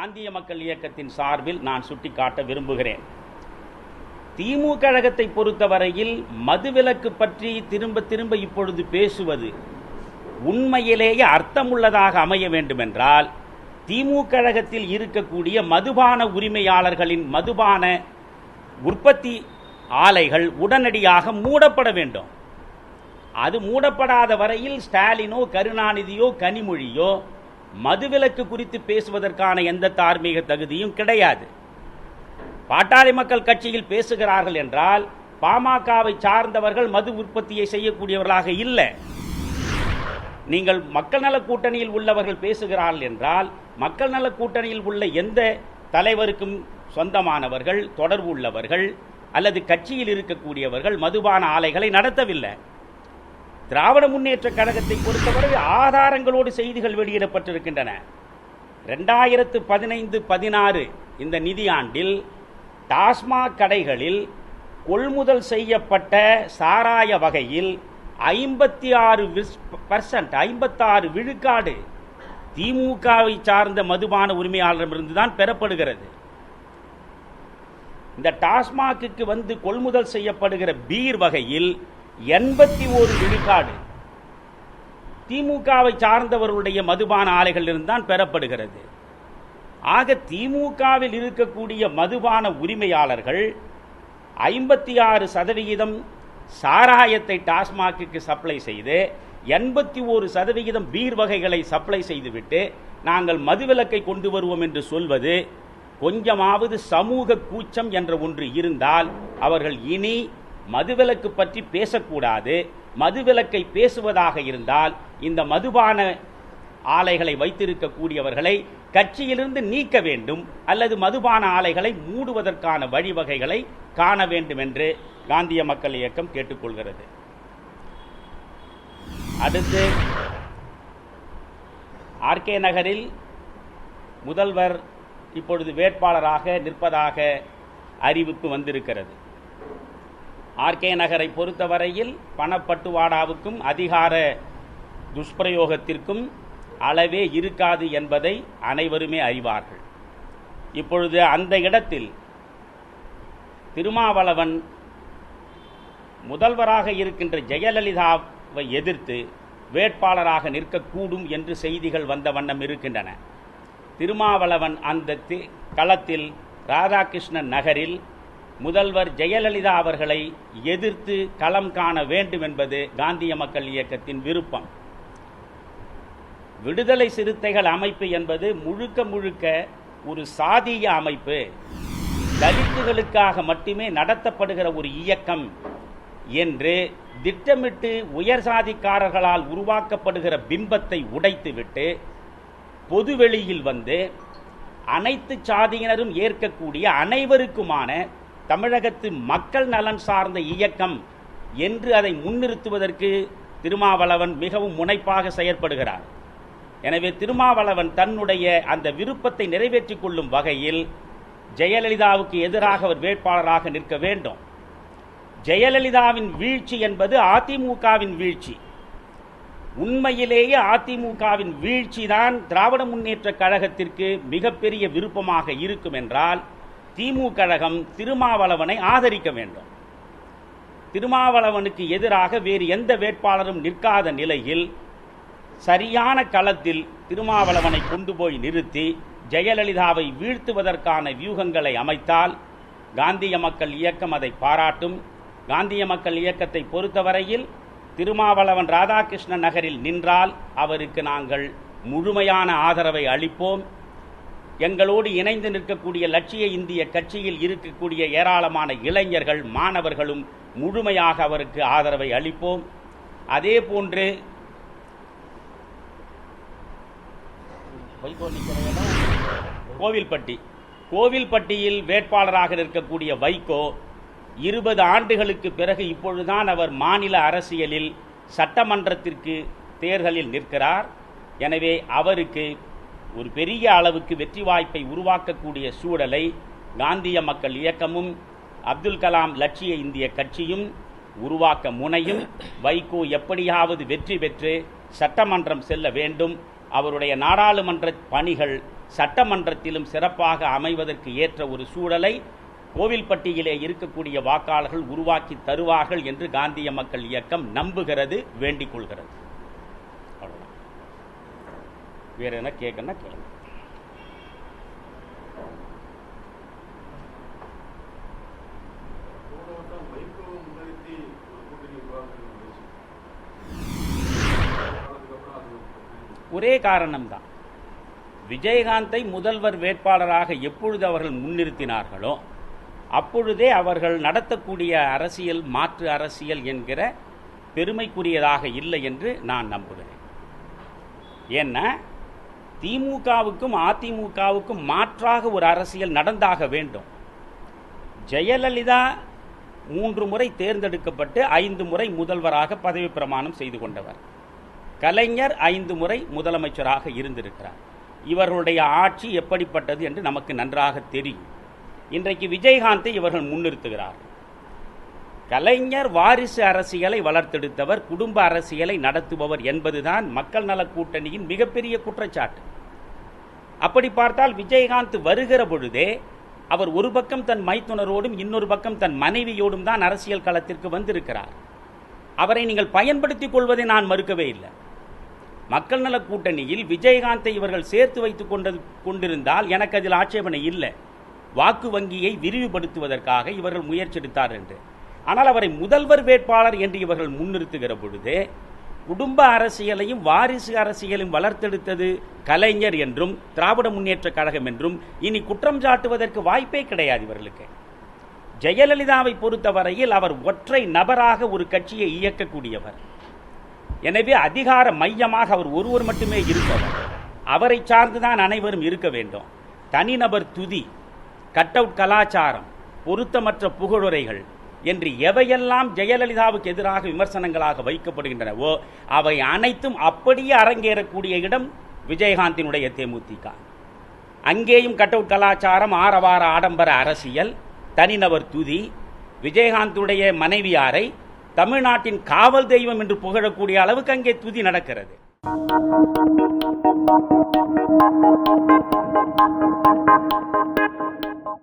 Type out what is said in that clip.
காந்திய மக்கள் இயக்கத்தின் சார்பில் நான் சுட்டிக்காட்ட விரும்புகிறேன். திமுக கழகத்தை பொறுத்தவரையில் மதுவிலக்கு பற்றி திரும்ப திரும்ப இப்பொழுது பேசுவது உண்மையிலேயே அர்த்தமுள்ளதாக அமைய வேண்டுமென்றால் திமுக கழகத்தில் இருக்கக்கூடிய மதுபான உரிமையாளர்களின் மதுபான உற்பத்தி ஆலைகள் உடனடியாக மூடப்பட வேண்டும். அது மூடப்படாத வரையில் ஸ்டாலினோ கருணாநிதியோ கனிமொழியோ மதுவிலக்கு குறித்து பேசுவதற்கான எந்த தார்மீக தகுதியும் கிடையாது. பாட்டாளி மக்கள் கட்சியில் பேசுகிறார்கள் என்றால் பாமகவை சார்ந்தவர்கள் மது உற்பத்தியை செய்யக்கூடியவர்களாக இல்லை. நீங்கள் மக்கள் நல கூட்டணியில் உள்ளவர்கள் பேசுகிறார்கள் என்றால் மக்கள் நல கூட்டணியில் உள்ள எந்த தலைவருக்கும் சொந்தமானவர்கள், தொடர்பு உள்ளவர்கள் அல்லது கட்சியில் இருக்கக்கூடியவர்கள் மதுபான ஆலைகளை நடத்தவில்லை. திராவிட முன்னேற்ற கழகத்தை பொறுத்தவரை ஆதாரங்களோடு செய்திகள் வெளியிடப்பட்டிருக்கின்றன. 2015-16 இந்த நிதியாண்டில் டாஸ்மாக் கடைகளில் கொள்முதல் செய்யப்பட்ட சாராய வகையில் 56% விழுக்காடு திமுகவை சார்ந்த மதுபான உரிமையாளரிடமிருந்து தான் பெறப்படுகிறது. இந்த டாஸ்மாக்கு வந்து கொள்முதல் செய்யப்படுகிற பீர் வகையில் 81 விழுக்காடு திமுகவை சார்ந்தவர்களுடைய மதுபான ஆலைகளிலிருந்து தான் பெறப்படுகிறது. ஆக திமுகவில் இருக்கக்கூடிய மதுபான உரிமையாளர்கள் 56% சாராயத்தை டாஸ்மாக்கு சப்ளை செய்து 81% பீர் வகைகளை சப்ளை செய்துவிட்டு நாங்கள் மதுவிலக்கை கொண்டு வருவோம் என்று சொல்வது கொஞ்சமாவது சமூக கூச்சம் என்ற ஒன்று இருந்தால் அவர்கள் இனி மதுவிலக்கு பற்றி பேசக்கூடாது. மதுவிலக்கை பேசுவதாக இருந்தால் இந்த மதுபான ஆலைகளை வைத்திருக்கக்கூடியவர்களை கட்சியிலிருந்து நீக்க வேண்டும் அல்லது மதுபான ஆலைகளை மூடுவதற்கான வழிவகைகளை காண வேண்டும் என்று காந்திய மக்கள் இயக்கம் கேட்டுக்கொள்கிறது. அடுத்து ஆர்கே நகரில் முதல்வர் இப்பொழுது வேட்பாளராக நிற்பதாக அறிவிப்பு வந்திருக்கிறது. ஆர்கே நகரை பொறுத்தவரையில் பணப்பட்டுவாடாவுக்கும் அதிகார துஷ்பிரயோகத்திற்கும் அளவே இருக்காது என்பதை அனைவருமே அறிவார்கள். இப்பொழுது அந்த இடத்தில் திருமாவளவன் முதல்வராக இருக்கின்ற ஜெயலலிதாவை எதிர்த்து வேட்பாளராக நிற்கக்கூடும் என்று செய்திகள் வந்த வண்ணம் இருக்கின்றன. திருமாவளவன் அந்த களத்தில் ராதாகிருஷ்ணன் நகரில் முதல்வர் ஜெயலலிதா அவர்களை எதிர்த்து களம் காண வேண்டும் என்பது காந்திய மக்கள் இயக்கத்தின் விருப்பம். விடுதலை சிறுத்தைகள் அமைப்பு என்பது முழுக்க முழுக்க ஒரு சாதிய அமைப்பு, தலித்துகளுக்காக மட்டுமே நடத்தப்படுகிற ஒரு இயக்கம் என்று திட்டமிட்டு உயர் சாதிக்காரர்களால் உருவாக்கப்படுகிற பிம்பத்தை உடைத்துவிட்டு பொதுவெளியில் வந்து அனைத்து சாதியினரும் ஏற்கக்கூடிய அனைவருக்குமான தமிழகத்து மக்கள் நலன் சார்ந்த இயக்கம் என்று அதை முன்னிறுத்துவதற்கு திருமாவளவன் மிகவும் முனைப்பாக செயற்படுகிறார். எனவே திருமாவளவன் தன்னுடைய அந்த விருப்பத்தை நிறைவேற்றிக் கொள்ளும் வகையில் ஜெயலலிதாவுக்கு எதிராக அவர் வேட்பாளராக நிற்க வேண்டும். ஜெயலலிதாவின் வீழ்ச்சி என்பது அதிமுகவின் வீழ்ச்சி. உண்மையிலேயே அதிமுகவின் வீழ்ச்சி தான் திராவிட முன்னேற்ற கழகத்திற்கு மிகப்பெரிய விருப்பமாக இருக்கும் என்றால் திமுக கழகம் திருமாவளவனை ஆதரிக்க வேண்டும். திருமாவளவனுக்கு எதிராக வேறு எந்த வேட்பாளரும் நிற்காத நிலையில் சரியான களத்தில் திருமாவளவனை கொண்டு போய் நிறுத்தி ஜெயலலிதாவை வீழ்த்துவதற்கான வியூகங்களை அமைத்தால் காந்திய மக்கள் இயக்கம் அதை பாராட்டும். காந்திய மக்கள் இயக்கத்தை பொறுத்தவரையில் திருமாவளவன் ராதாகிருஷ்ணன் நகரில் நின்றால் அவருக்கு நாங்கள் முழுமையான ஆதரவை அளிப்போம். எங்களோடு இணைந்து நிற்கக்கூடிய லட்சிய இந்திய கட்சியில் இருக்கக்கூடிய ஏராளமான இளைஞர்கள், மாணவர்களும் முழுமையாக அவருக்கு ஆதரவை அளிப்போம். அதே போன்று கோவில்பட்டியில் வேட்பாளராக இருக்கக்கூடிய வைகோ 20 ஆண்டுகளுக்கு பிறகு இப்பொழுதுதான் அவர் மாநில அரசியலில் சட்டமன்றத்திற்கு தேர்தலில் நிற்கிறார். எனவே அவருக்கு ஒரு பெரிய அளவுக்கு வெற்றி வாய்ப்பை உருவாக்கக்கூடிய சூழலை காந்திய மக்கள் இயக்கமும் அப்துல் கலாம் லட்சிய இந்திய கட்சியும் உருவாக்க முனையும். வைகோ எப்படியாவது வெற்றி பெற்று சட்டமன்றம் செல்ல வேண்டும். அவருடைய நாடாளுமன்ற பணிகள் சட்டமன்றத்திலும் சிறப்பாக அமைவதற்கு ஏற்ற ஒரு சூழலை கோவில்பட்டியிலே இருக்கக்கூடிய வாக்காளர்கள் உருவாக்கி தருவார்கள் என்று காந்திய மக்கள் இயக்கம் நம்புகிறது, வேண்டிக் கொள்கிறது. அவ்வளவுதான். வேற என்ன கேட்கணும்னா கேளுங்க. ஒரே காரணம்தான். விஜயகாந்தை முதல்வர் வேட்பாளராக எப்பொழுது அவர்கள் முன்னிறுத்தினார்களோ அப்பொழுதே அவர்கள் நடத்தக்கூடிய அரசியல் மாற்று அரசியல் என்கிற பெருமைக்குரியதாக இல்லை என்று நான் நம்புகிறேன். ஏன்னா திமுகவுக்கும் அதிமுகவுக்கும் மாற்றாக ஒரு அரசியல் நடந்தாக வேண்டும். ஜெயலலிதா 3 முறை தேர்ந்தெடுக்கப்பட்டு 5 முறை முதல்வராக பதவி பிரமாணம் செய்து கொண்டவர். கலைஞர் 5 முறை முதலமைச்சராக இருந்திருக்கிறார். இவர்களுடைய ஆட்சி எப்படிப்பட்டது என்று நமக்கு நன்றாக தெரியும். இன்றைக்கு விஜயகாந்தை இவர்கள் முன்னிறுத்துகிறார்கள். கலைஞர் வாரிசு அரசியலை வளர்த்தெடுத்தவர், குடும்ப அரசியலை நடத்துபவர் என்பதுதான் மக்கள் நல கூட்டணியின் மிகப்பெரிய குற்றச்சாட்டு. அப்படி பார்த்தால் விஜயகாந்த் வருகிற பொழுதே அவர் ஒரு பக்கம் தன் மைத்துனரோடும் இன்னொரு பக்கம் தன் மனைவியோடும் தான் அரசியல் களத்திற்கு வந்திருக்கிறார். அவரை நீங்கள் பயன்படுத்திக் கொள்வதை நான் மறுக்கவே இல்லை. மக்கள் நல கூட்டணியில் விஜயகாந்தை இவர்கள் சேர்த்து வைத்துக் கொண்டிருந்தால் எனக்கு அதில் ஆட்சேபனை இல்லை. வாக்கு வங்கியை விரிவுபடுத்துவதற்காக இவர்கள் முயற்சி எடுத்தார் என்று. ஆனால் அவரை முதல்வர் வேட்பாளர் என்று இவர்கள் முன்னிறுத்துகிற பொழுது குடும்ப அரசியலையும் வாரிசு அரசியலையும் வளர்த்தெடுத்தது கலைஞர் என்றும் திராவிட முன்னேற்ற கழகம் என்றும் இனி குற்றம் சாட்டுவதற்கு வாய்ப்பே கிடையாது இவர்களுக்கு. ஜெயலலிதாவை பொறுத்தவரையில் அவர் ஒற்றை நபராக ஒரு கட்சியை இயக்கக்கூடியவர். எனவே அதிகார மையமாக அவர் ஒருவர் மட்டுமே இருப்பவர். அவரை சார்ந்துதான் அனைவரும் இருக்க வேண்டும். தனிநபர் துதி, கட் அவுட் கலாச்சாரம், பொருத்தமற்ற புகழுரைகள் என்று எவையெல்லாம் ஜெயலலிதாவுக்கு எதிராக விமர்சனங்களாக வைக்கப்படுகின்றனவோ அவை அனைத்தும் அப்படியே அரங்கேறக்கூடிய இடம் விஜயகாந்தினுடைய தேமுதிக. அங்கேயும் கட் அவுட் கலாச்சாரம், ஆரவார ஆடம்பர அரசியல், தனிநபர் துதி, விஜயகாந்துடைய மனைவியாரை தமிழ்நாட்டின் காவல் தெய்வம் என்று புகழக்கூடிய அளவுக்கு அங்கே துதி நடக்கிறது.